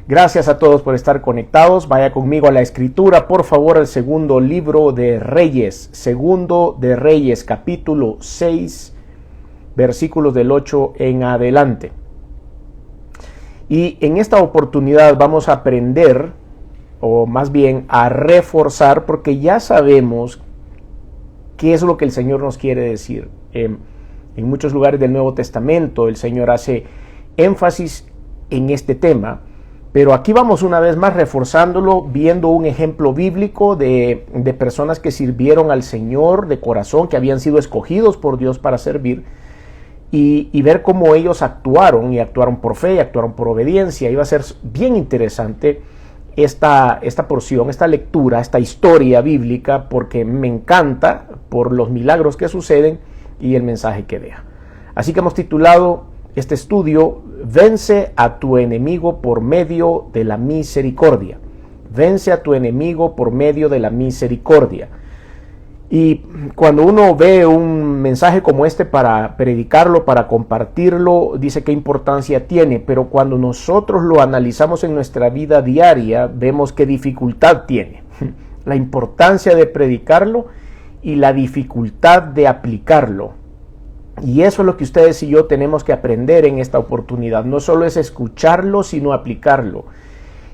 Gracias a todos por estar conectados. Vaya conmigo a la escritura, por favor, al segundo libro de Reyes. Segundo de Reyes, capítulo 6, versículos del 8 en adelante. Y en esta oportunidad vamos a aprender, o más bien a reforzar, porque ya sabemos qué es lo que el Señor nos quiere decir. En muchos lugares del Nuevo Testamento el Señor hace énfasis en este tema, pero aquí vamos una vez más reforzándolo, viendo un ejemplo bíblico de personas que sirvieron al Señor de corazón, que habían sido escogidos por Dios para servir, y ver cómo ellos actuaron, y actuaron por fe, y actuaron por obediencia. Iba a ser bien interesante esta porción, esta lectura, esta historia bíblica, porque me encanta por los milagros que suceden y el mensaje que deja. Así que hemos titulado este estudio, Vence a tu enemigo por medio de la misericordia. Vence a tu enemigo por medio de la misericordia. Y cuando uno ve un mensaje como este para predicarlo, para compartirlo, dice qué importancia tiene, pero cuando nosotros lo analizamos en nuestra vida diaria, vemos qué dificultad tiene. La importancia de predicarlo y la dificultad de aplicarlo. Y eso es lo que ustedes y yo tenemos que aprender en esta oportunidad. No solo es escucharlo, sino aplicarlo.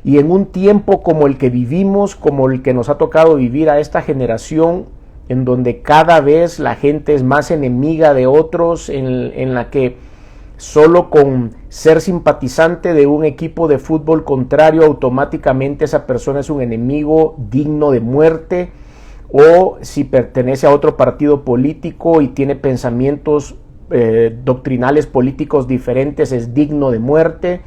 Y en un tiempo como el que vivimos, como el que nos ha tocado vivir a esta generación, en donde cada vez la gente es más enemiga de otros, en la que solo con ser simpatizante de un equipo de fútbol contrario, automáticamente esa persona es un enemigo digno de muerte, o si pertenece a otro partido político y tiene pensamientos doctrinales políticos diferentes, es digno de muerte,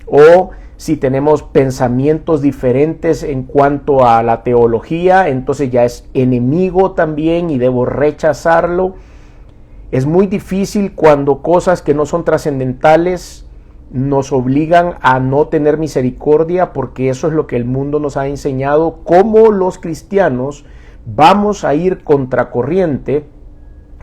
o si tenemos pensamientos diferentes en cuanto a la teología, entonces ya es enemigo también y debo rechazarlo. Es muy difícil cuando cosas que no son trascendentales nos obligan a no tener misericordia, porque eso es lo que el mundo nos ha enseñado. Como los cristianos vamos a ir contracorriente,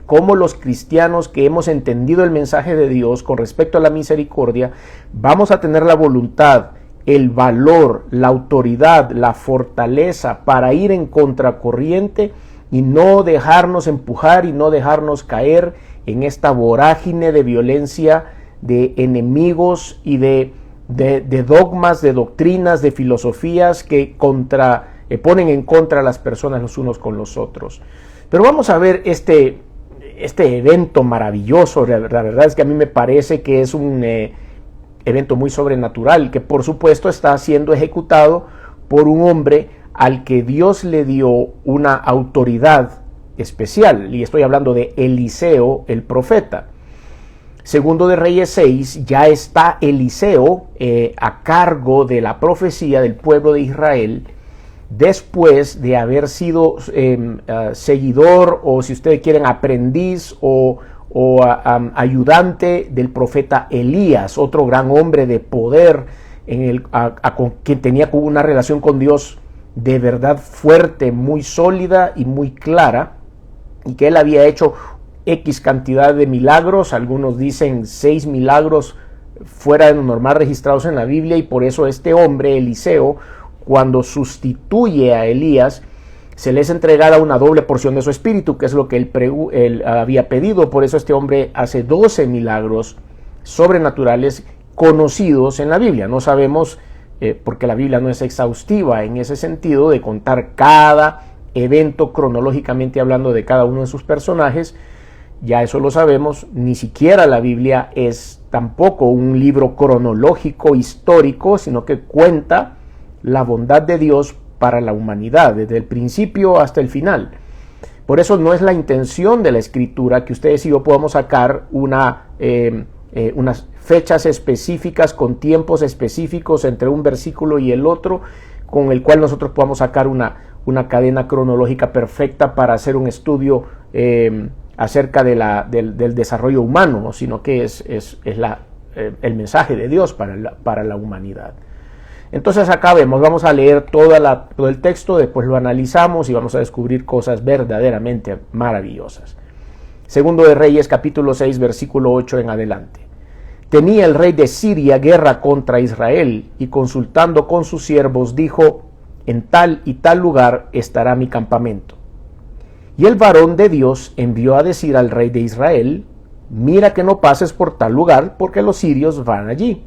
como los cristianos que hemos entendido el mensaje de Dios con respecto a la misericordia, vamos a tener la voluntad, el valor, la autoridad, la fortaleza para ir en contracorriente y no dejarnos empujar y no dejarnos caer en esta vorágine de violencia, de enemigos y de dogmas, de doctrinas, de filosofías que ponen en contra a las personas los unos con los otros. Pero vamos a ver este evento maravilloso. La verdad es que a mí me parece que es un evento muy sobrenatural, que por supuesto está siendo ejecutado por un hombre al que Dios le dio una autoridad especial, y estoy hablando de Eliseo el profeta. Segundo de Reyes 6, ya está Eliseo a cargo de la profecía del pueblo de Israel, después de haber sido seguidor, o si ustedes quieren aprendiz o ayudante del profeta Elías, otro gran hombre de poder que tenía una relación con Dios de verdad fuerte, muy sólida y muy clara, y que él había hecho X cantidad de milagros. Algunos dicen 6 milagros fuera de lo normal registrados en la Biblia, y por eso este hombre Eliseo, cuando sustituye a Elías, se les entregara una doble porción de su espíritu, que es lo que él había pedido. Por eso este hombre hace 12 milagros sobrenaturales conocidos en la Biblia. No sabemos, porque la Biblia no es exhaustiva en ese sentido, de contar cada evento cronológicamente hablando de cada uno de sus personajes. Ya eso lo sabemos. Ni siquiera la Biblia es tampoco un libro cronológico histórico, sino que cuenta la bondad de Dios para la humanidad, desde el principio hasta el final. Por eso no es la intención de la Escritura que ustedes y yo podamos sacar unas fechas específicas con tiempos específicos entre un versículo y el otro, con el cual nosotros podamos sacar una cadena cronológica perfecta para hacer un estudio acerca del desarrollo humano, sino que es el mensaje de Dios para la humanidad. Entonces acá vamos a leer todo el texto, después lo analizamos y vamos a descubrir cosas verdaderamente maravillosas. Segundo de Reyes, capítulo 6, versículo 8 en adelante. tenía el rey de Siria guerra contra Israel, y consultando con sus siervos dijo, en tal y tal lugar estará mi campamento. Y el varón de Dios envió a decir al rey de Israel, mira que no pases por tal lugar, porque los sirios van allí.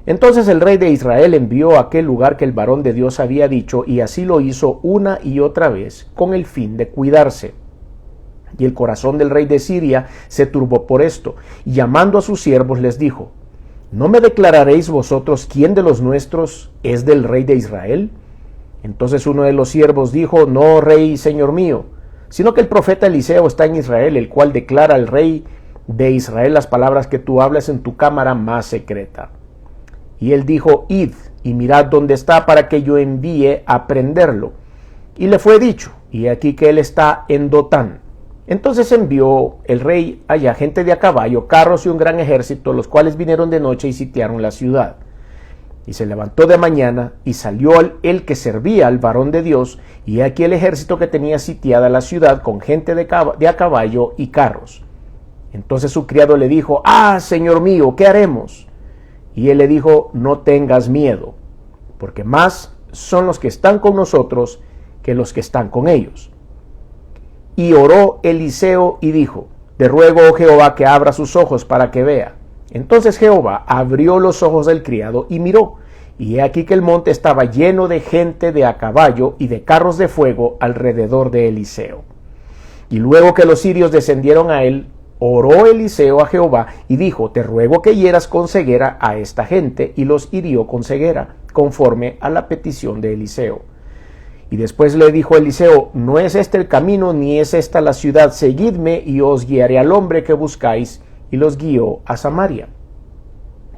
Entonces el rey de Israel envió a aquel lugar que el varón de Dios había dicho, y así lo hizo una y otra vez, con el fin de cuidarse. Y el corazón del rey de Siria se turbó por esto, y llamando a sus siervos les dijo, ¿no me declararéis vosotros quién de los nuestros es del rey de Israel? Entonces uno de los siervos dijo, no, rey, señor mío, sino que el profeta Eliseo está en Israel, el cual declara al rey de Israel las palabras que tú hablas en tu cámara más secreta. Y él dijo, id y mirad dónde está para que yo envíe a prenderlo. Y le fue dicho, y aquí que él está en Dotán. Entonces envió el rey allá gente de a caballo, carros y un gran ejército, los cuales vinieron de noche y sitiaron la ciudad. Y se levantó de mañana y salió el que servía al varón de Dios, y aquí el ejército que tenía sitiada la ciudad con gente de a caballo y carros. Entonces su criado le dijo, señor mío, ¿qué haremos? Y él le dijo, no tengas miedo, porque más son los que están con nosotros que los que están con ellos. Y oró Eliseo y dijo, te ruego, oh Jehová, que abra sus ojos para que vea. Entonces Jehová abrió los ojos del criado y miró, y he aquí que el monte estaba lleno de gente de a caballo y de carros de fuego alrededor de Eliseo. Y luego que los sirios descendieron a él, oró Eliseo a Jehová y dijo, te ruego que hieras con ceguera a esta gente, y los hirió con ceguera, conforme a la petición de Eliseo. Y después le dijo Eliseo, no es este el camino, ni es esta la ciudad, seguidme y os guiaré al hombre que buscáis, y los guió a Samaria.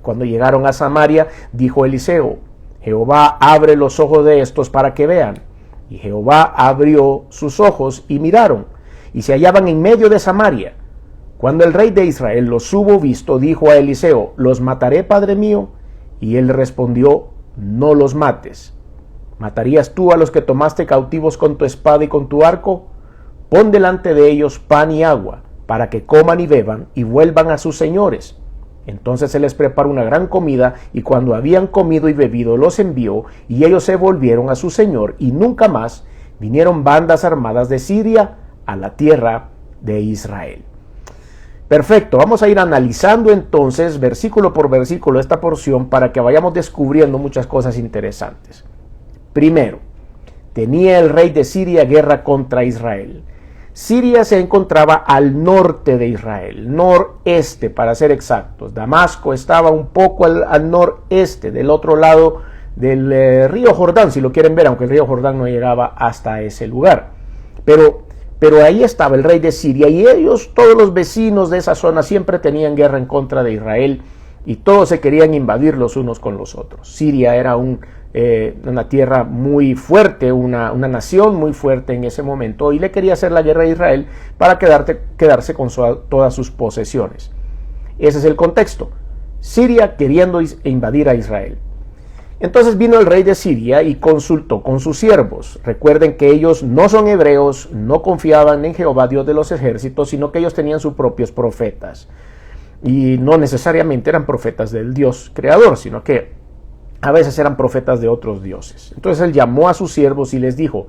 Cuando llegaron a Samaria, dijo Eliseo, Jehová abre los ojos de estos para que vean. Y Jehová abrió sus ojos y miraron, y se hallaban en medio de Samaria. Cuando el rey de Israel los hubo visto, dijo a Eliseo, ¿los mataré, padre mío? Y él respondió, no los mates. ¿Matarías tú a los que tomaste cautivos con tu espada y con tu arco? Pon delante de ellos pan y agua, para que coman y beban y vuelvan a sus señores. Entonces se les preparó una gran comida, y cuando habían comido y bebido los envió, y ellos se volvieron a su señor, y nunca más vinieron bandas armadas de Siria a la tierra de Israel. Perfecto, vamos a ir analizando entonces versículo por versículo esta porción para que vayamos descubriendo muchas cosas interesantes. Primero, tenía el rey de Siria guerra contra Israel. Siria se encontraba al norte de Israel, noreste para ser exactos. Damasco estaba un poco al noreste, del otro lado del río Jordán, si lo quieren ver, aunque el río Jordán no llegaba hasta ese lugar. Pero ahí estaba el rey de Siria, y ellos, todos los vecinos de esa zona, siempre tenían guerra en contra de Israel, y todos se querían invadir los unos con los otros. Siria era una tierra muy fuerte, una nación muy fuerte en ese momento, y le quería hacer la guerra a Israel para quedarse con todas sus posesiones. Ese es el contexto. Siria queriendo invadir a Israel. Entonces vino el rey de Siria y consultó con sus siervos. Recuerden que ellos no son hebreos, no confiaban en Jehová, Dios de los ejércitos, sino que ellos tenían sus propios profetas. Y no necesariamente eran profetas del Dios creador, sino que a veces eran profetas de otros dioses. Entonces él llamó a sus siervos y les dijo,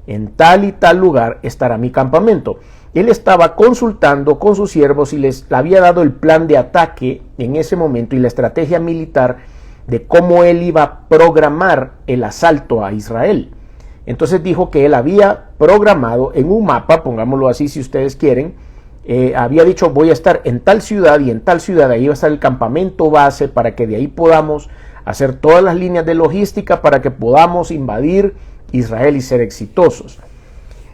en tal y tal lugar estará mi campamento. Él estaba consultando con sus siervos y les había dado el plan de ataque en ese momento y la estrategia militar de cómo él iba a programar el asalto a Israel. Entonces dijo que él había programado en un mapa, pongámoslo así si ustedes quieren, había dicho voy a estar en tal ciudad y en tal ciudad, ahí va a estar el campamento base para que de ahí podamos hacer todas las líneas de logística para que podamos invadir Israel y ser exitosos.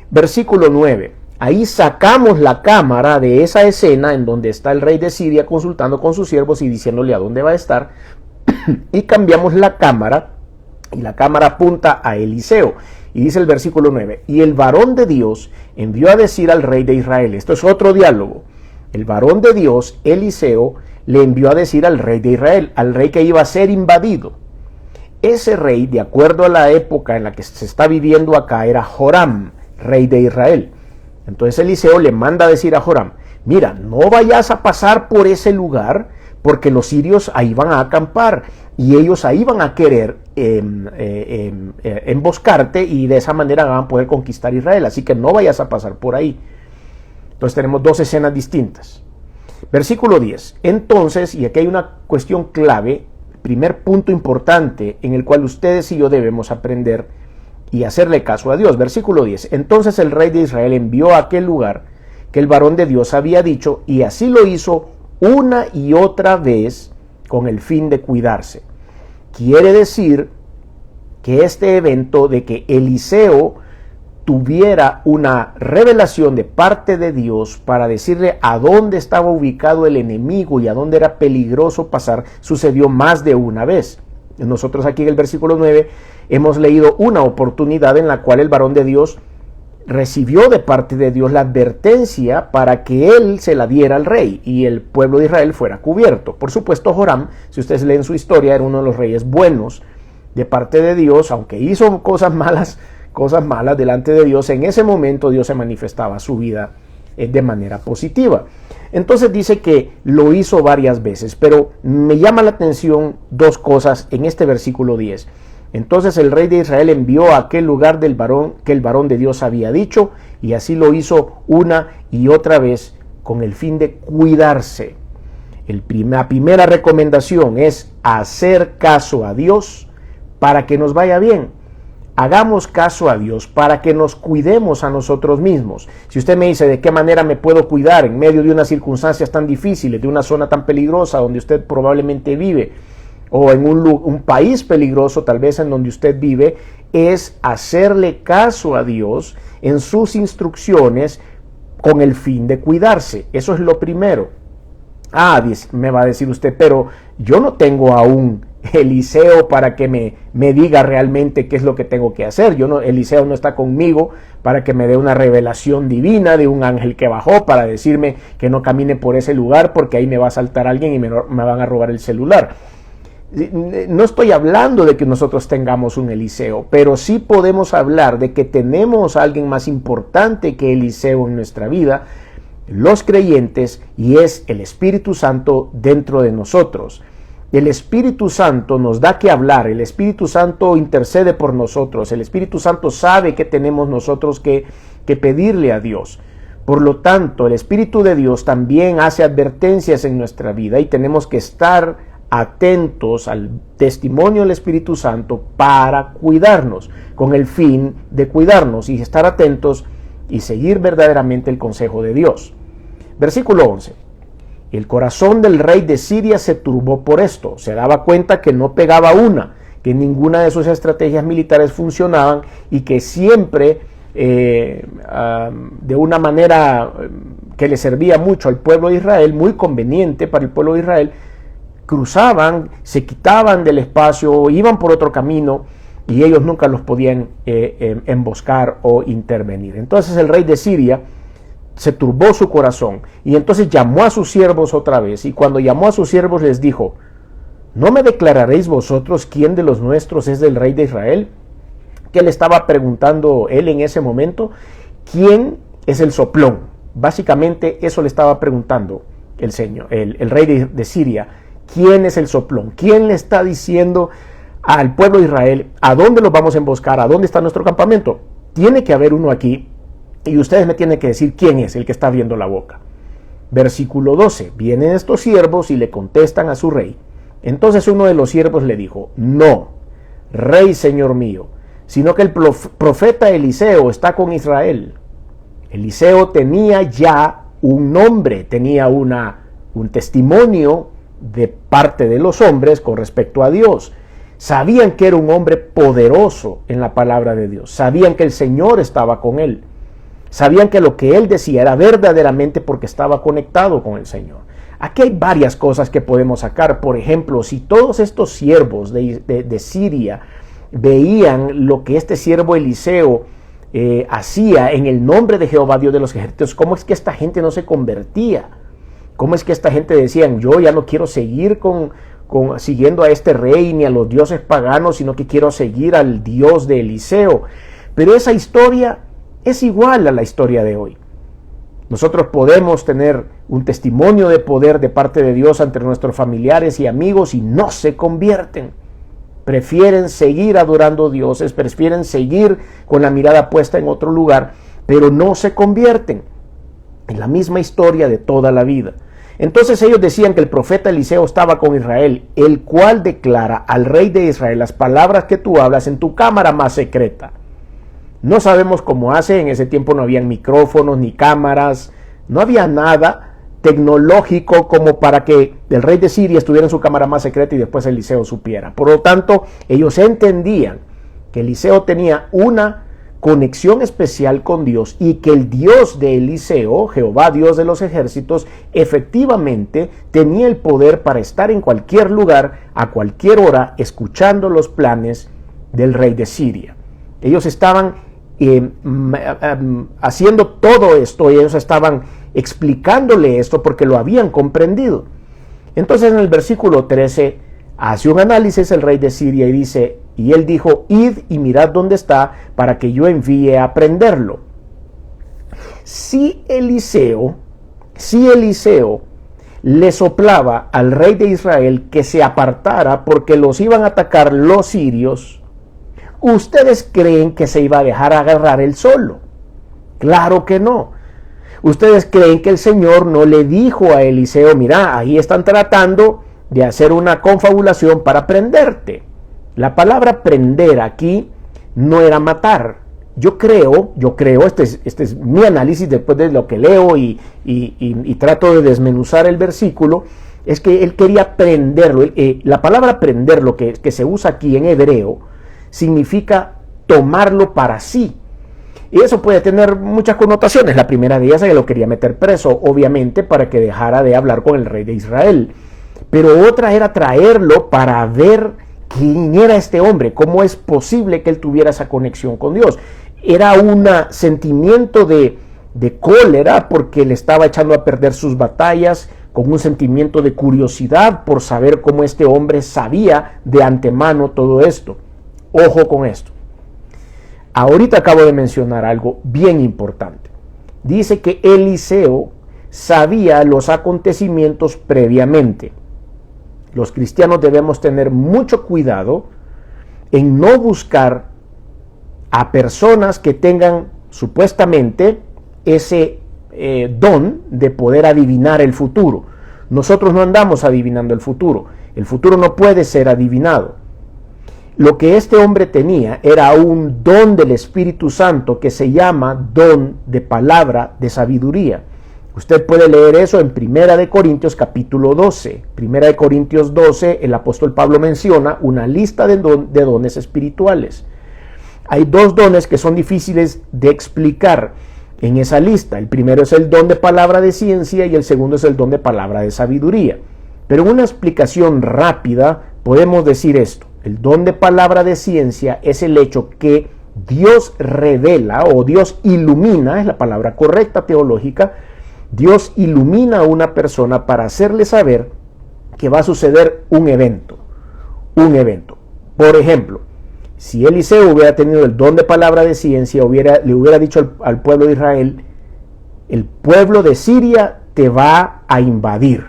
Versículo 9. Ahí sacamos la cámara de esa escena en donde está el rey de Siria consultando con sus siervos y diciéndole a dónde va a estar, y cambiamos la cámara, y la cámara apunta a Eliseo. Y dice el versículo 9, y el varón de Dios envió a decir al rey de Israel. Esto es otro diálogo. El varón de Dios, Eliseo, le envió a decir al rey de Israel, al rey que iba a ser invadido. Ese rey, de acuerdo a la época en la que se está viviendo acá, era Joram, rey de Israel. Entonces Eliseo le manda a decir a Joram, mira, no vayas a pasar por ese lugar, porque los sirios ahí van a acampar y ellos ahí van a querer emboscarte y de esa manera van a poder conquistar Israel, así que no vayas a pasar por ahí. Entonces tenemos dos escenas distintas. Versículo 10. Entonces, y aquí hay una cuestión clave, primer punto importante en el cual ustedes y yo debemos aprender y hacerle caso a Dios. Versículo 10. Entonces el rey de Israel envió a aquel lugar que el varón de Dios había dicho, y así lo hizo una y otra vez con el fin de cuidarse. Quiere decir que este evento de que Eliseo tuviera una revelación de parte de Dios para decirle a dónde estaba ubicado el enemigo y a dónde era peligroso pasar, sucedió más de una vez. Nosotros aquí en el versículo 9 hemos leído una oportunidad en la cual el varón de Dios recibió de parte de Dios la advertencia para que él se la diera al rey y el pueblo de Israel fuera cubierto. Por supuesto, Joram, si ustedes leen su historia, era uno de los reyes buenos de parte de Dios, aunque hizo cosas malas delante de Dios. En ese momento Dios se manifestaba a su vida de manera positiva. Entonces dice que lo hizo varias veces, pero me llama la atención dos cosas en este versículo 10. Entonces el rey de Israel envió a aquel lugar del varón que el varón de Dios había dicho, y así lo hizo una y otra vez con el fin de cuidarse. La primera recomendación es hacer caso a Dios para que nos vaya bien. Hagamos caso a Dios para que nos cuidemos a nosotros mismos. Si usted me dice de qué manera me puedo cuidar en medio de unas circunstancias tan difíciles, de una zona tan peligrosa donde usted probablemente vive, o en un país peligroso tal vez en donde usted vive, es hacerle caso a Dios en sus instrucciones con el fin de cuidarse. Eso es lo primero. Me va a decir usted, pero yo no tengo aún Eliseo para que me diga realmente qué es lo que tengo que hacer. Eliseo no está conmigo para que me dé una revelación divina de un ángel que bajó para decirme que no camine por ese lugar porque ahí me va a asaltar alguien y me van a robar el celular. No estoy hablando de que nosotros tengamos un Eliseo, pero sí podemos hablar de que tenemos a alguien más importante que Eliseo en nuestra vida, los creyentes, y es el Espíritu Santo dentro de nosotros. El Espíritu Santo nos da que hablar, el Espíritu Santo intercede por nosotros, el Espíritu Santo sabe que tenemos nosotros que pedirle a Dios. Por lo tanto, el Espíritu de Dios también hace advertencias en nuestra vida y tenemos que estar atentos al testimonio del Espíritu Santo para cuidarnos, con el fin de cuidarnos y estar atentos y seguir verdaderamente el consejo de Dios. Versículo 11. El corazón del rey de Siria se turbó por esto, se daba cuenta que no pegaba una, que ninguna de sus estrategias militares funcionaban y que siempre de una manera que le servía mucho al pueblo de Israel, muy conveniente para el pueblo de Israel, cruzaban, se quitaban del espacio, iban por otro camino y ellos nunca los podían emboscar o intervenir. Entonces el rey de Siria se turbó su corazón y entonces llamó a sus siervos otra vez, y cuando llamó a sus siervos les dijo: ¿no me declararéis vosotros quién de los nuestros es del rey de Israel? ¿Qué le estaba preguntando él en ese momento? ¿Quién es el soplón? Básicamente eso le estaba preguntando el señor, el rey de Siria. ¿Quién es el soplón? ¿Quién le está diciendo al pueblo de Israel a dónde los vamos a emboscar, a dónde está nuestro campamento? Tiene que haber uno aquí y ustedes me tienen que decir quién es el que está abriendo la boca. Versículo 12. Vienen estos siervos y le contestan a su rey. Entonces uno de los siervos le dijo: no, rey señor mío, sino que el profeta Eliseo está con Israel. Eliseo tenía ya un nombre, tenía un testimonio de parte de los hombres con respecto a Dios. Sabían que era un hombre poderoso en la palabra de Dios. Sabían que el Señor estaba con él. Sabían que lo que él decía era verdaderamente porque estaba conectado con el Señor. Aquí hay varias cosas que podemos sacar. Por ejemplo, si todos estos siervos de Siria veían lo que este siervo Eliseo hacía en el nombre de Jehová, Dios de los ejércitos, ¿cómo es que esta gente no se convertía? ¿Cómo es que esta gente decía: yo ya no quiero seguir siguiendo a este rey ni a los dioses paganos, sino que quiero seguir al Dios de Eliseo? Pero esa historia es igual a la historia de hoy. Nosotros podemos tener un testimonio de poder de parte de Dios ante nuestros familiares y amigos y no se convierten. Prefieren seguir adorando dioses, prefieren seguir con la mirada puesta en otro lugar, pero no se convierten. En la misma historia de toda la vida. Entonces ellos decían que el profeta Eliseo estaba con Israel, el cual declara al rey de Israel las palabras que tú hablas en tu cámara más secreta. No sabemos cómo hace, en ese tiempo no habían micrófonos ni cámaras, no había nada tecnológico como para que el rey de Siria estuviera en su cámara más secreta y después Eliseo supiera. Por lo tanto, ellos entendían que Eliseo tenía una conexión especial con Dios y que el Dios de Eliseo, Jehová Dios de los ejércitos, efectivamente tenía el poder para estar en cualquier lugar, a cualquier hora, escuchando los planes del rey de Siria. Ellos estaban haciendo todo esto, y ellos estaban explicándole esto porque lo habían comprendido. Entonces en el versículo 13 hace un análisis el rey de Siria y dice: y él dijo, id y mirad dónde está, para que yo envíe a prenderlo. Si Eliseo le soplaba al rey de Israel que se apartara porque los iban a atacar los sirios, ¿ustedes creen que se iba a dejar agarrar él solo? Claro que no. ¿Ustedes creen que el Señor no le dijo a Eliseo: mira, ahí están tratando de hacer una confabulación para prenderte? La palabra prender aquí no era matar. Yo creo, este es mi análisis después de lo que leo y trato de desmenuzar el versículo, es que él quería prenderlo. La palabra prenderlo que se usa aquí en hebreo significa tomarlo para sí. Y eso puede tener muchas connotaciones. La primera de ellas es que lo quería meter preso, obviamente, para que dejara de hablar con el rey de Israel. Pero otra era traerlo para ver quién era este hombre, cómo es posible que él tuviera esa conexión con Dios. Era un sentimiento de cólera porque le estaba echando a perder sus batallas, con un sentimiento de curiosidad por saber cómo este hombre sabía de antemano todo esto. Ojo con esto. Ahorita acabo de mencionar algo bien importante. Dice que Eliseo sabía los acontecimientos previamente. Los cristianos debemos tener mucho cuidado en no buscar a personas que tengan supuestamente ese don de poder adivinar el futuro. Nosotros no andamos adivinando el futuro no puede ser adivinado. Lo que este hombre tenía era un don del Espíritu Santo que se llama don de palabra de sabiduría. Usted puede leer eso en 1 Corintios capítulo 12. 1 Corintios 12, el apóstol Pablo menciona una lista de dones espirituales. Hay dos dones que son difíciles de explicar en esa lista. El primero es el don de palabra de ciencia y el segundo es el don de palabra de sabiduría. Pero en una explicación rápida podemos decir esto. El don de palabra de ciencia es el hecho que Dios revela o Dios ilumina, es la palabra correcta teológica. Dios ilumina a una persona para hacerle saber que va a suceder un evento. Por ejemplo, si Eliseo hubiera tenido el don de palabra de ciencia, le hubiera dicho al pueblo de Israel: el pueblo de Siria te va a invadir,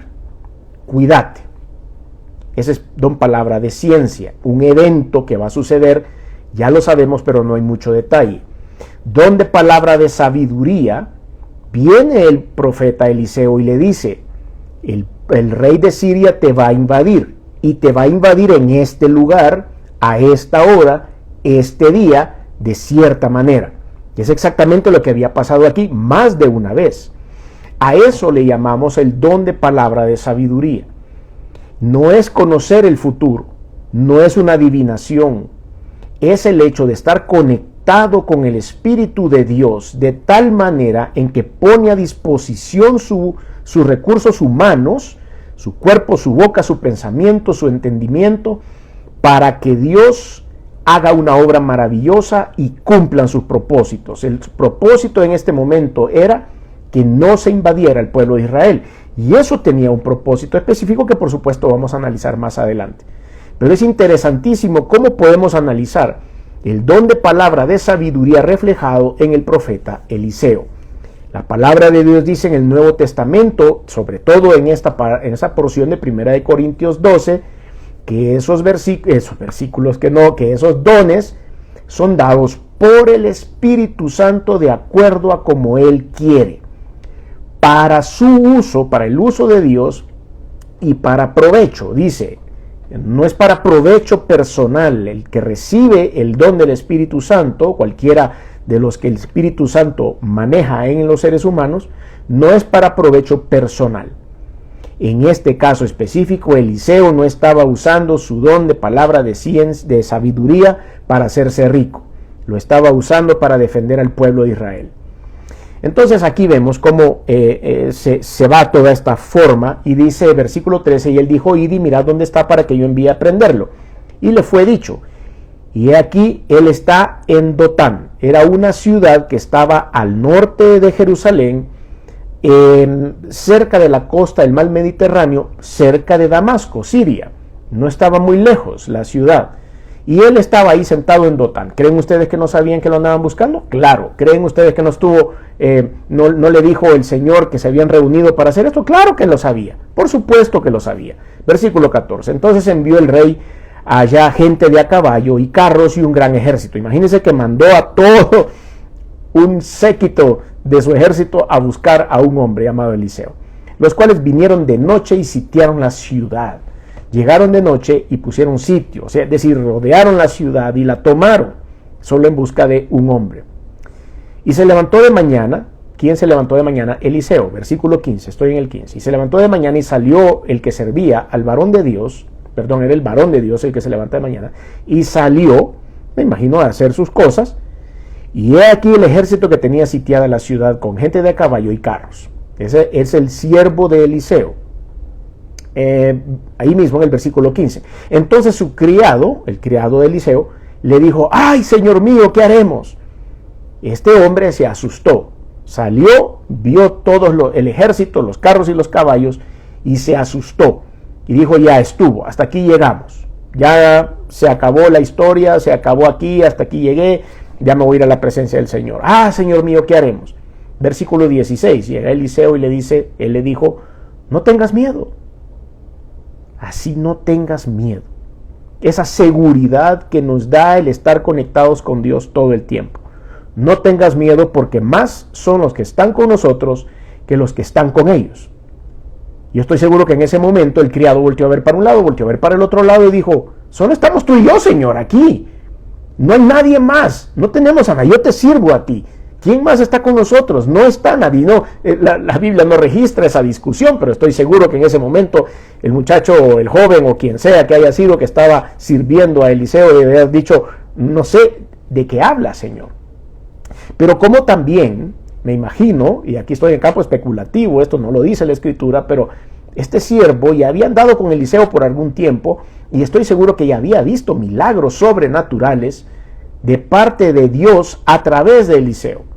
cuídate. Ese es don palabra de ciencia, un evento que va a suceder, ya lo sabemos, pero no hay mucho detalle. Don de palabra de sabiduría. Viene el profeta Eliseo y le dice: el rey de Siria te va a invadir, y te va a invadir en este lugar, a esta hora, este día, de cierta manera. Y es exactamente lo que había pasado aquí más de una vez. A eso le llamamos el don de palabra de sabiduría. No es conocer el futuro, no es una adivinación, es el hecho de estar conectado con el Espíritu de Dios de tal manera en que pone a disposición sus recursos humanos, su cuerpo, su boca, su pensamiento, su entendimiento, para que Dios haga una obra maravillosa y cumplan sus propósitos. El propósito en este momento era que no se invadiera el pueblo de Israel, y eso tenía un propósito específico que por supuesto vamos a analizar más adelante. Pero es interesantísimo cómo podemos analizar el don de palabra de sabiduría reflejado en el profeta Eliseo. La palabra de Dios dice en el Nuevo Testamento, sobre todo en esa porción de 1 Corintios 12, que esos dones son dados por el Espíritu Santo de acuerdo a como Él quiere, para su uso, para el uso de Dios y para provecho. Dice, no es para provecho personal. El que recibe el don del Espíritu Santo, cualquiera de los que el Espíritu Santo maneja en los seres humanos, no es para provecho personal. En este caso específico, Eliseo no estaba usando su don de palabra de sabiduría para hacerse rico. Lo estaba usando para defender al pueblo de Israel. Entonces aquí vemos cómo se va toda esta forma, y dice versículo 13, y él dijo, id y mirad dónde está para que yo envíe a prenderlo. Y le fue dicho, y he aquí, él está en Dotán. Era una ciudad que estaba al norte de Jerusalén, cerca de la costa del mar Mediterráneo, cerca de Damasco, Siria. No estaba muy lejos la ciudad. Y él estaba ahí sentado en Dotán. ¿Creen ustedes que no sabían que lo andaban buscando? Claro. ¿Creen ustedes que no le dijo el Señor que se habían reunido para hacer esto? Claro que lo sabía. Por supuesto que lo sabía. Versículo 14. Entonces envió el rey allá gente de a caballo y carros y un gran ejército. Imagínense que mandó a todo un séquito de su ejército a buscar a un hombre llamado Eliseo, los cuales vinieron de noche y sitiaron la ciudad. Llegaron de noche y pusieron sitio, es decir, rodearon la ciudad y la tomaron, solo en busca de un hombre. Y se levantó de mañana. ¿Quién se levantó de mañana? Eliseo, versículo 15, estoy en el 15. Y se levantó de mañana y salió el que servía al varón de Dios, era el varón de Dios el que se levanta de mañana, y salió, me imagino, a hacer sus cosas, y he aquí el ejército que tenía sitiada la ciudad con gente de a caballo y carros. Ese es el siervo de Eliseo. Ahí mismo en el versículo 15. Entonces su criado, el criado de Eliseo, le dijo, ¡ay, señor mío, qué haremos! Este hombre se asustó, salió, vio todo el ejército, los carros y los caballos, y se asustó. Y dijo, ya estuvo, hasta aquí llegamos. Ya se acabó la historia, se acabó aquí, hasta aquí llegué, ya me voy a ir a la presencia del Señor. ¡Ah, señor mío, qué haremos! Versículo 16, llega Eliseo y él le dijo, no tengas miedo. Así no tengas miedo. Esa seguridad que nos da el estar conectados con Dios todo el tiempo. No tengas miedo porque más son los que están con nosotros que los que están con ellos. Yo estoy seguro que en ese momento el criado volteó a ver para un lado, volteó a ver para el otro lado y dijo, solo estamos tú y yo, Señor, aquí. No hay nadie más, no tenemos a nadie, yo te sirvo a ti. ¿Quién más está con nosotros? No está nadie. No, la Biblia no registra esa discusión, pero estoy seguro que en ese momento el muchacho o el joven o quien sea que haya sido que estaba sirviendo a Eliseo debe haber dicho, no sé de qué habla, Señor. Pero como también, me imagino, y aquí estoy en campo especulativo, esto no lo dice la Escritura, pero este siervo ya había andado con Eliseo por algún tiempo y estoy seguro que ya había visto milagros sobrenaturales de parte de Dios a través de Eliseo.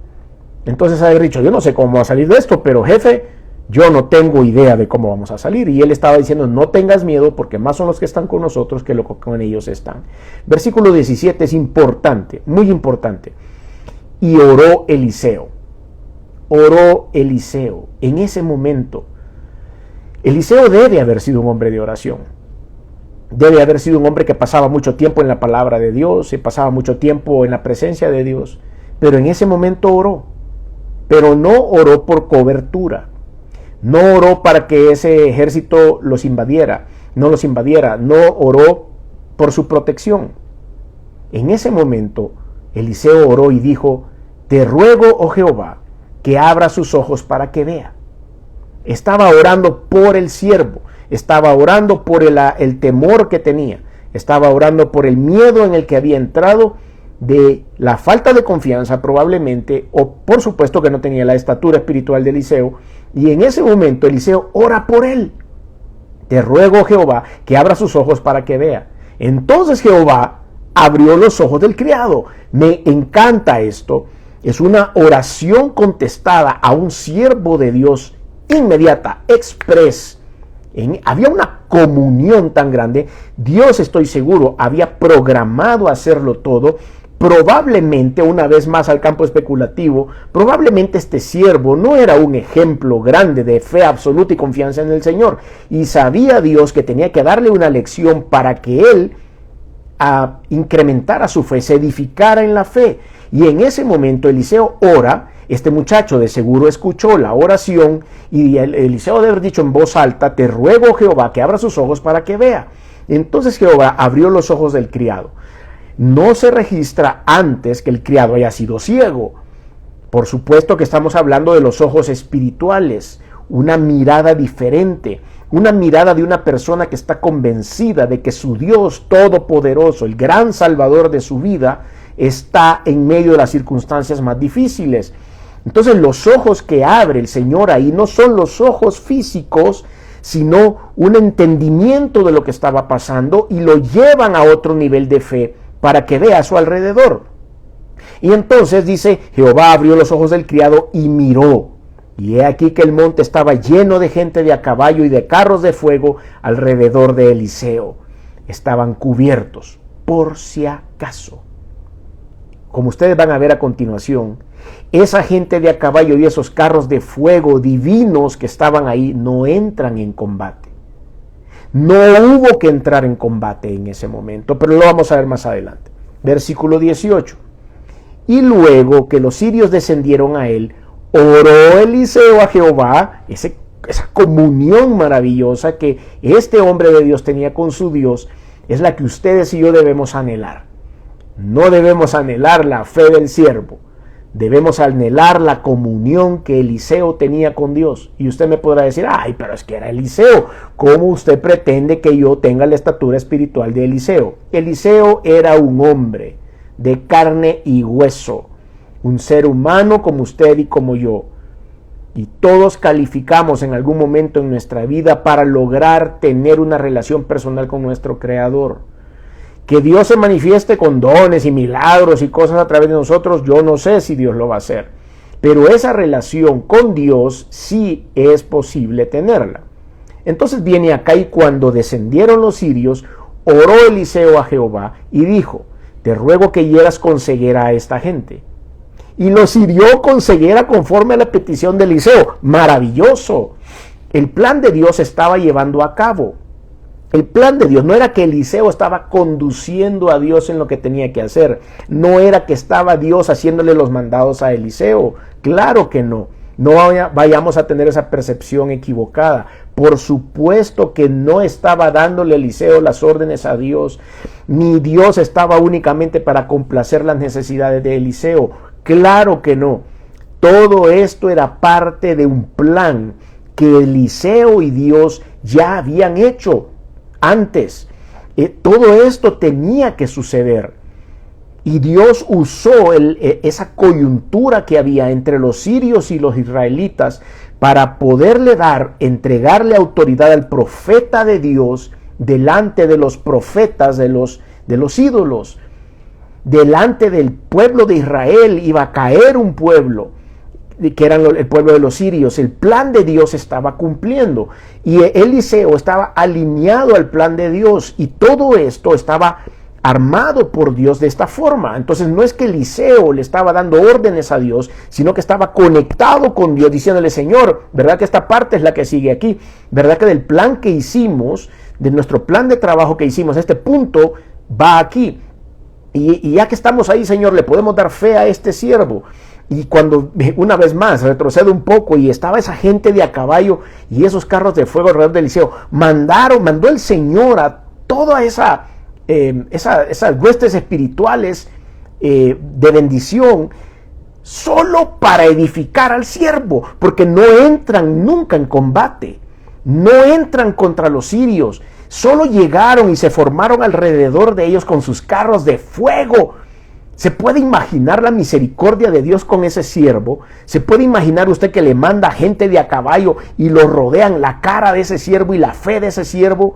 Entonces haber dicho, yo no sé cómo va a salir de esto, pero jefe, yo no tengo idea de cómo vamos a salir. Y él estaba diciendo, no tengas miedo, porque más son los que están con nosotros que los que con ellos están. Versículo 17 es importante, muy importante. Y oró Eliseo. Oró Eliseo. En ese momento, Eliseo debe haber sido un hombre de oración. Debe haber sido un hombre que pasaba mucho tiempo en la palabra de Dios, y pasaba mucho tiempo en la presencia de Dios. Pero en ese momento oró. Pero no oró por cobertura, no oró para que ese ejército no los invadiera, no oró por su protección. En ese momento, Eliseo oró y dijo, te ruego, oh Jehová, que abra sus ojos para que vea. Estaba orando por el siervo, estaba orando por el temor que tenía, estaba orando por el miedo en el que había entrado, de la falta de confianza probablemente, o por supuesto que no tenía la estatura espiritual de Eliseo, y en ese momento Eliseo ora por él. Te ruego, Jehová, que abra sus ojos para que vea. Entonces Jehová abrió los ojos del criado. Me encanta esto. Es una oración contestada a un siervo de Dios inmediata, express. Había una comunión tan grande. Dios, estoy seguro, había programado hacerlo todo Probablemente, una vez más al campo especulativo, probablemente este siervo no era un ejemplo grande de fe absoluta y confianza en el Señor. Y sabía Dios que tenía que darle una lección para que él incrementara su fe, se edificara en la fe. Y en ese momento Eliseo ora. Este muchacho de seguro escuchó la oración y Eliseo debe haber dicho en voz alta: te ruego, Jehová, que abra sus ojos para que vea. Entonces Jehová abrió los ojos del criado. No se registra antes que el criado haya sido ciego. Por supuesto que estamos hablando de los ojos espirituales, una mirada diferente, una mirada de una persona que está convencida de que su Dios todopoderoso, el gran Salvador de su vida, está en medio de las circunstancias más difíciles. Entonces los ojos que abre el Señor ahí no son los ojos físicos, sino un entendimiento de lo que estaba pasando y lo llevan a otro nivel de fe para que vea a su alrededor. Y entonces dice: Jehová abrió los ojos del criado y miró. Y he aquí que el monte estaba lleno de gente de a caballo y de carros de fuego alrededor de Eliseo. Estaban cubiertos, por si acaso. Como ustedes van a ver a continuación, esa gente de a caballo y esos carros de fuego divinos que estaban ahí no entran en combate. No hubo que entrar en combate en ese momento, pero lo vamos a ver más adelante. Versículo 18. Y luego que los sirios descendieron a él, oró Eliseo a Jehová, esa comunión maravillosa que este hombre de Dios tenía con su Dios, es la que ustedes y yo debemos anhelar. No debemos anhelar la fe del siervo, debemos anhelar la comunión que Eliseo tenía con Dios. Y usted me podrá decir: ay, pero es que era Eliseo. ¿Cómo usted pretende que yo tenga la estatura espiritual de Eliseo? Eliseo era un hombre de carne y hueso, un ser humano como usted y como yo. Y todos calificamos en algún momento en nuestra vida para lograr tener una relación personal con nuestro Creador. Que Dios se manifieste con dones y milagros y cosas a través de nosotros, yo no sé si Dios lo va a hacer. Pero esa relación con Dios sí es posible tenerla. Entonces viene acá: y cuando descendieron los sirios, oró Eliseo a Jehová y dijo: te ruego que hieras con ceguera a esta gente. Y los hirió con ceguera conforme a la petición de Eliseo. Maravilloso. El plan de Dios se estaba llevando a cabo. El plan de Dios no era que Eliseo estaba conduciendo a Dios en lo que tenía que hacer. No era que estaba Dios haciéndole los mandados a Eliseo. Claro que no. No vayamos a tener esa percepción equivocada. Por supuesto que no estaba dándole Eliseo las órdenes a Dios, ni Dios estaba únicamente para complacer las necesidades de Eliseo. Claro que no. Todo esto era parte de un plan que Eliseo y Dios ya habían hecho antes. Todo esto tenía que suceder. Y Dios usó esa coyuntura que había entre los sirios y los israelitas para poderle entregarle autoridad al profeta de Dios delante de los profetas de los ídolos. Delante del pueblo de Israel iba a caer un pueblo que eran el pueblo de los sirios. El plan de Dios estaba cumpliendo y Eliseo estaba alineado al plan de Dios, y todo esto estaba armado por Dios de esta forma. Entonces no es que Eliseo le estaba dando órdenes a Dios, sino que estaba conectado con Dios, diciéndole: Señor, ¿verdad que esta parte es la que sigue aquí? ¿Verdad que del plan que hicimos, de nuestro plan de trabajo que hicimos, este punto va aquí? Y ya que estamos ahí, Señor, le podemos dar fe a este siervo. Y cuando, una vez más, retrocedo un poco, y estaba esa gente de a caballo y esos carros de fuego alrededor de Eliseo, mandó el Señor a toda esas huestes espirituales de bendición, solo para edificar al siervo, porque no entran nunca en combate, no entran contra los sirios, solo llegaron y se formaron alrededor de ellos con sus carros de fuego. ¿Se puede imaginar la misericordia de Dios con ese siervo? ¿Se puede imaginar usted que le manda gente de a caballo y lo rodean la cara de ese siervo y la fe de ese siervo?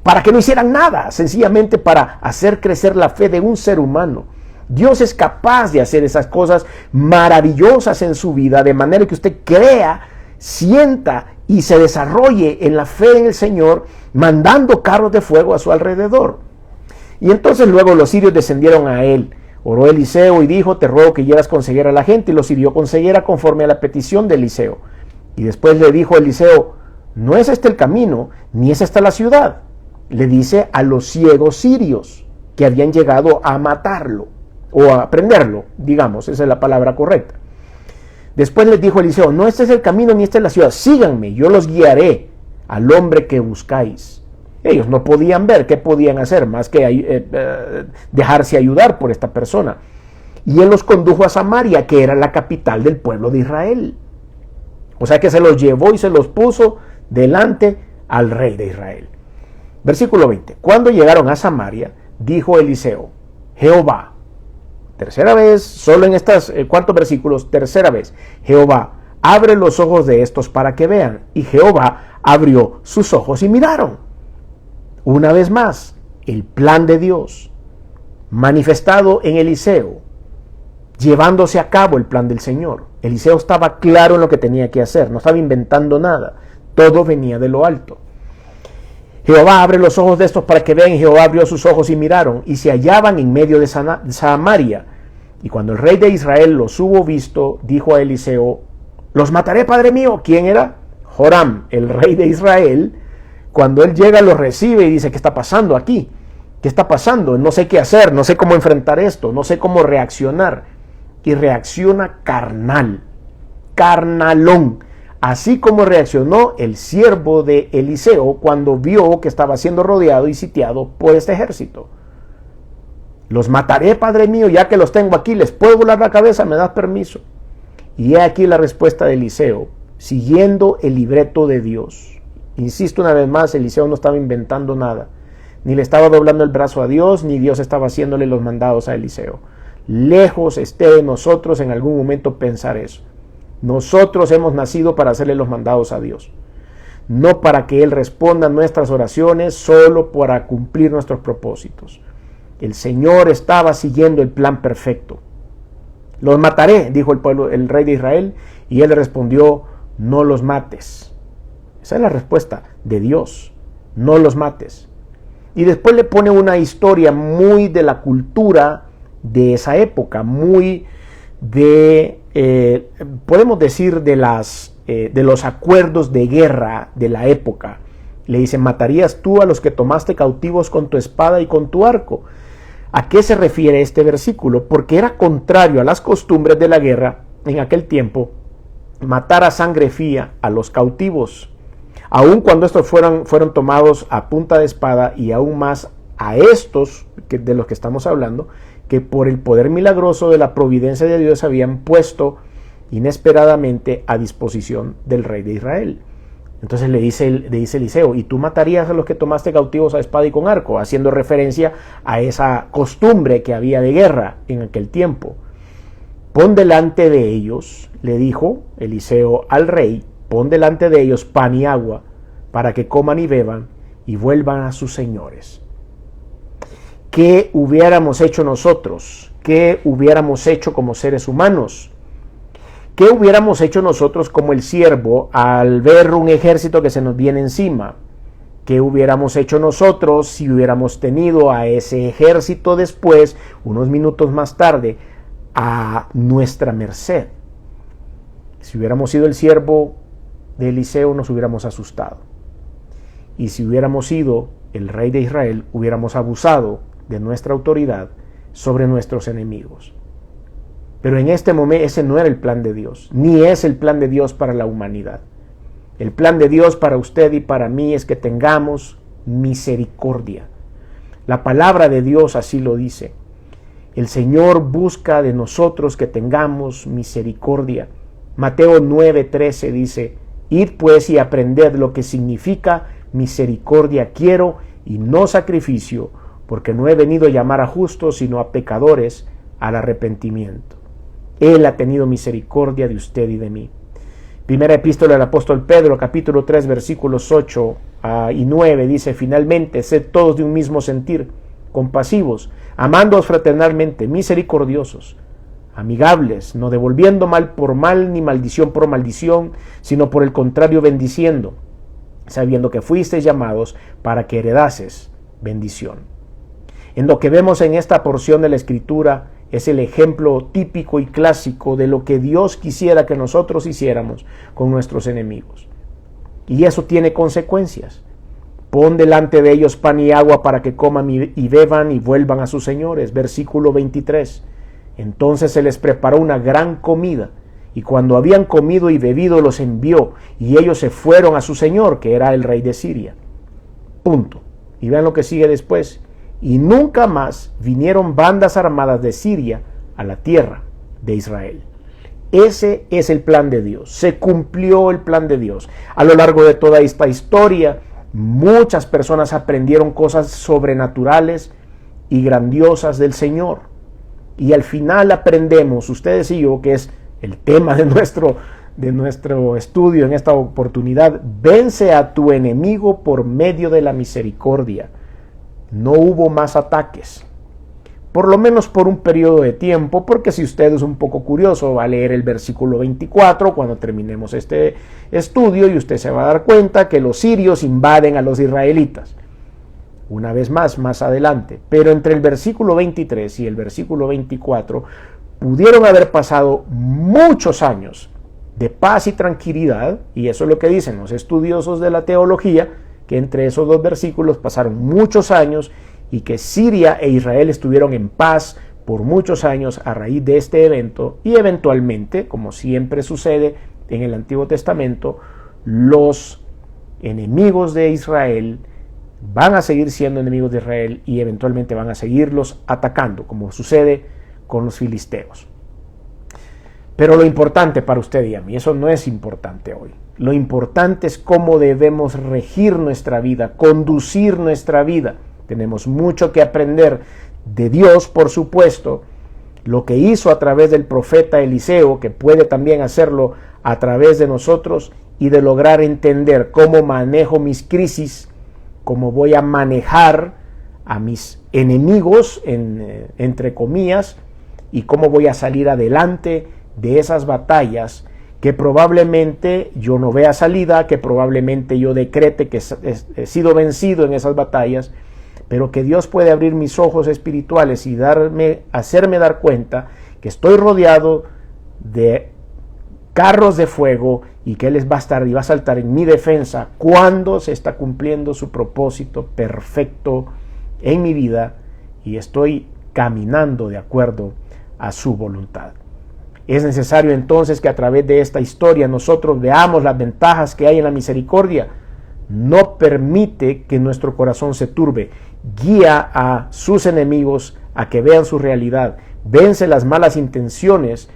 Para que no hicieran nada, sencillamente para hacer crecer la fe de un ser humano. Dios es capaz de hacer esas cosas maravillosas en su vida, de manera que usted crea, sienta y se desarrolle en la fe en el Señor, mandando carros de fuego a su alrededor. Y entonces luego los sirios descendieron a él. Oró Eliseo y dijo: te ruego que hieras con ceguera a la gente, y los hirió con ceguera conforme a la petición de Eliseo. Y después le dijo Eliseo: no es este el camino, ni es esta la ciudad. Le dice a los ciegos sirios que habían llegado a matarlo, o a prenderlo, digamos, esa es la palabra correcta. Después les dijo Eliseo: no este es el camino, ni esta es la ciudad, síganme, yo los guiaré al hombre que buscáis. Ellos no podían ver qué podían hacer más que dejarse ayudar por esta persona. Y él los condujo a Samaria, que era la capital del pueblo de Israel. O sea que se los llevó y se los puso delante al rey de Israel. Versículo 20. Cuando llegaron a Samaria, dijo Eliseo: Jehová, tercera vez, solo en estas, ¿cuántos versículos? Tercera vez. Jehová, abre los ojos de estos para que vean. Y Jehová abrió sus ojos y miraron. Una vez más, el plan de Dios manifestado en Eliseo, llevándose a cabo el plan del Señor. Eliseo estaba claro en lo que tenía que hacer, no estaba inventando nada, todo venía de lo alto. Jehová abre los ojos de estos para que vean. Jehová abrió sus ojos y miraron, y se hallaban en medio de Samaria. Y cuando el rey de Israel los hubo visto, dijo a Eliseo: los mataré, padre mío. ¿Quién era? Joram, el rey de Israel. Cuando él llega, los recibe y dice: ¿qué está pasando aquí? ¿Qué está pasando? No sé qué hacer, no sé cómo enfrentar esto, no sé cómo reaccionar. Y reacciona carnal, carnalón, así como reaccionó el siervo de Eliseo cuando vio que estaba siendo rodeado y sitiado por este ejército. Los mataré, padre mío, ya que los tengo aquí, les puedo volar la cabeza, me das permiso. Y he aquí la respuesta de Eliseo, siguiendo el libreto de Dios. Insisto una vez más, Eliseo no estaba inventando nada, ni le estaba doblando el brazo a Dios, ni Dios estaba haciéndole los mandados a Eliseo. Lejos esté de nosotros en algún momento pensar eso. Nosotros hemos nacido para hacerle los mandados a Dios, no para que Él responda a nuestras oraciones, solo para cumplir nuestros propósitos. El Señor estaba siguiendo el plan perfecto. Los mataré, dijo el rey de Israel, y él le respondió: no los mates. Esa es la respuesta de Dios: no los mates. Y después le pone una historia muy de la cultura de esa época, muy de, podemos decir, de los acuerdos de guerra de la época. Le dice: matarías tú a los que tomaste cautivos con tu espada y con tu arco. ¿A qué se refiere este versículo? Porque era contrario a las costumbres de la guerra en aquel tiempo matar a sangre fría a los cautivos, aun cuando estos fueron tomados a punta de espada, y aún más a estos de los que estamos hablando, que por el poder milagroso de la providencia de Dios habían puesto inesperadamente a disposición del rey de Israel. Entonces le dice Eliseo: y tú matarías a los que tomaste cautivos a espada y con arco, haciendo referencia a esa costumbre que había de guerra en aquel tiempo. Pon delante de ellos, le dijo Eliseo al rey, pon delante de ellos pan y agua, para que coman y beban y vuelvan a sus señores. ¿Qué hubiéramos hecho nosotros? ¿Qué hubiéramos hecho como seres humanos? ¿Qué hubiéramos hecho nosotros como el siervo al ver un ejército que se nos viene encima? ¿Qué hubiéramos hecho nosotros si hubiéramos tenido a ese ejército después, unos minutos más tarde, a nuestra merced? Si hubiéramos sido el siervo de Eliseo, nos hubiéramos asustado. Y si hubiéramos sido el rey de Israel, hubiéramos abusado de nuestra autoridad sobre nuestros enemigos. Pero en este momento ese no era el plan de Dios, ni es el plan de Dios para la humanidad. El plan de Dios para usted y para mí es que tengamos misericordia. La palabra de Dios así lo dice. El Señor busca de nosotros que tengamos misericordia. Mateo 9:13 dice: id pues y aprended lo que significa misericordia quiero y no sacrificio, porque no he venido a llamar a justos, sino a pecadores al arrepentimiento. Él ha tenido misericordia de usted y de mí. Primera epístola del apóstol Pedro, capítulo 3, versículos 8 y 9, dice: finalmente, sed todos de un mismo sentir, compasivos, amándoos fraternalmente, misericordiosos, amigables, no devolviendo mal por mal, ni maldición por maldición, sino por el contrario bendiciendo, sabiendo que fuisteis llamados para que heredases bendición. En lo que vemos en esta porción de la Escritura es el ejemplo típico y clásico de lo que Dios quisiera que nosotros hiciéramos con nuestros enemigos. Y eso tiene consecuencias. Pon delante de ellos pan y agua para que coman y beban y vuelvan a sus señores. Versículo 23. Entonces se les preparó una gran comida, y cuando habían comido y bebido los envió, y ellos se fueron a su señor, que era el rey de Siria. Punto. Y vean lo que sigue después. Y nunca más vinieron bandas armadas de Siria a la tierra de Israel. Ese es el plan de Dios. Se cumplió el plan de Dios. A lo largo de toda esta historia, muchas personas aprendieron cosas sobrenaturales y grandiosas del Señor. Y al final aprendemos, ustedes y yo, que es el tema de nuestro estudio en esta oportunidad: vence a tu enemigo por medio de la misericordia. No hubo más ataques, por lo menos por un periodo de tiempo, porque si usted es un poco curioso, va a leer el versículo 24 cuando terminemos este estudio, y usted se va a dar cuenta que los sirios invaden a los israelitas. Una vez más adelante. Pero entre el versículo 23 y el versículo 24 pudieron haber pasado muchos años de paz y tranquilidad, y eso es lo que dicen los estudiosos de la teología, que entre esos dos versículos pasaron muchos años y que Siria e Israel estuvieron en paz por muchos años a raíz de este evento, y eventualmente, como siempre sucede en el Antiguo Testamento, los enemigos de Israel van a seguir siendo enemigos de Israel y eventualmente van a seguirlos atacando, como sucede con los filisteos. Pero lo importante para usted y a mí, eso no es importante hoy. Lo importante es cómo debemos regir nuestra vida, conducir nuestra vida. Tenemos mucho que aprender de Dios, por supuesto, lo que hizo a través del profeta Eliseo, que puede también hacerlo a través de nosotros, y de lograr entender cómo manejo mis crisis, cómo voy a manejar a mis enemigos, entre comillas, y cómo voy a salir adelante de esas batallas que probablemente yo no vea salida, que probablemente yo decrete que he sido vencido en esas batallas, pero que Dios puede abrir mis ojos espirituales y hacerme dar cuenta que estoy rodeado de carros de fuego y que Él va a estar y va a saltar en mi defensa cuando se está cumpliendo su propósito perfecto en mi vida y estoy caminando de acuerdo a su voluntad. Es necesario entonces que a través de esta historia nosotros veamos las ventajas que hay en la misericordia. No permite que nuestro corazón se turbe. Guía a sus enemigos a que vean su realidad. Vence las malas intenciones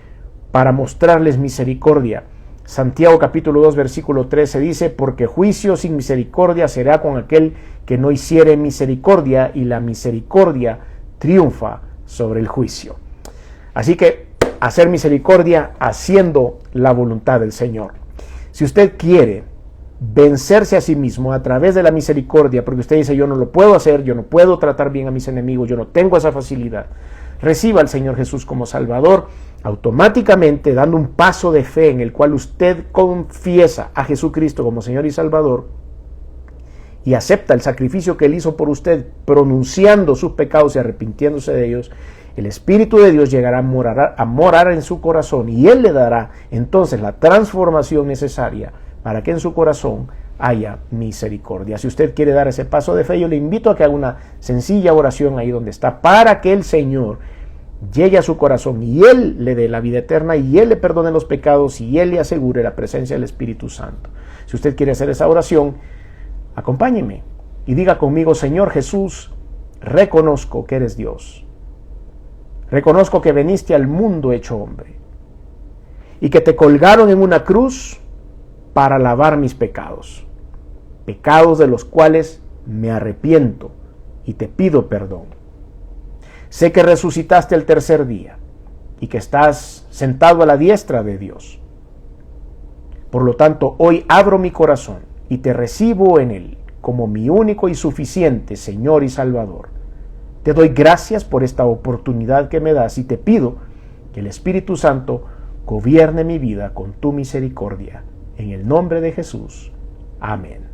para mostrarles misericordia. Santiago capítulo 2 versículo 13 dice: porque juicio sin misericordia será con aquel que no hiciere misericordia, y la misericordia triunfa sobre el juicio. Así que hacer misericordia haciendo la voluntad del Señor. Si usted quiere vencerse a sí mismo a través de la misericordia, porque usted dice: yo no lo puedo hacer, yo no puedo tratar bien a mis enemigos, yo no tengo esa facilidad, reciba al Señor Jesús como Salvador, automáticamente dando un paso de fe en el cual usted confiesa a Jesucristo como Señor y Salvador y acepta el sacrificio que Él hizo por usted, pronunciando sus pecados y arrepintiéndose de ellos. El Espíritu de Dios llegará a morar en su corazón, y Él le dará entonces la transformación necesaria para que en su corazón haya misericordia. Si usted quiere dar ese paso de fe, yo le invito a que haga una sencilla oración ahí donde está, para que el Señor llegue a su corazón y Él le dé la vida eterna, y Él le perdone los pecados, y Él le asegure la presencia del Espíritu Santo. Si usted quiere hacer esa oración, acompáñeme y diga conmigo: Señor Jesús, reconozco que eres Dios. Reconozco que viniste al mundo hecho hombre y que te colgaron en una cruz para lavar mis pecados, pecados de los cuales me arrepiento y te pido perdón. Sé que resucitaste el tercer día y que estás sentado a la diestra de Dios. Por lo tanto, hoy abro mi corazón y te recibo en él como mi único y suficiente Señor y Salvador. Te doy gracias por esta oportunidad que me das y te pido que el Espíritu Santo gobierne mi vida con tu misericordia. En el nombre de Jesús. Amén.